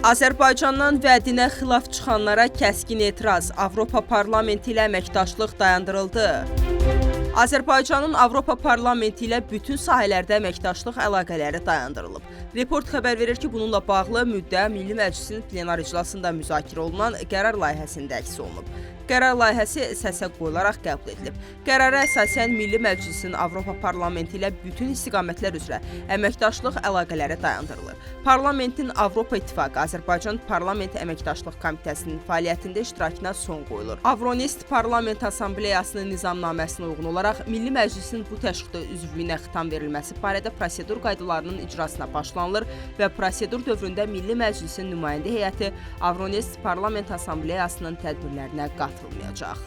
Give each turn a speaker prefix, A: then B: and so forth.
A: Azərbaycandan vədinə xilaf çıxanlara kəskin etiraz. Avropa Parlamenti ilə əməkdaşlıq dayandırıldı. Azərbaycanın Avropa Parlamenti ilə bütün sahələrdə əməkdaşlıq əlaqələri dayandırılıb. Report xəbər verir ki, bununla bağlı müddəa Milli Məclisin plenar iclasında müzakirə olunan qərar layihəsində əks olunub. Qərar layihəsi səsə qoyularaq qəbul edilib. Qərara əsasən Milli Məclisin Avropa Parlamenti ilə bütün istiqamətlər üzrə əməkdaşlıq əlaqələri dayandırılır. Parlamentin Avropa İttifaqı Azərbaycan Parlament Əməkdaşlıq Komitəsinin fəaliyyətində iştirakına son qoyulur. Avronest Parlament Assambleyasının nizamnaməsinə uyğun olaraq Milli Məclisin bu təşkilə üzvlüyünə xitam verilməsi barədə prosedur qaydalarının icrasına başlanılır və prosedur dövründə Milli Məclisin nümayəndə heyəti Avronest Parlament Assambleyasının tədbirlərinə qatılmayacaq.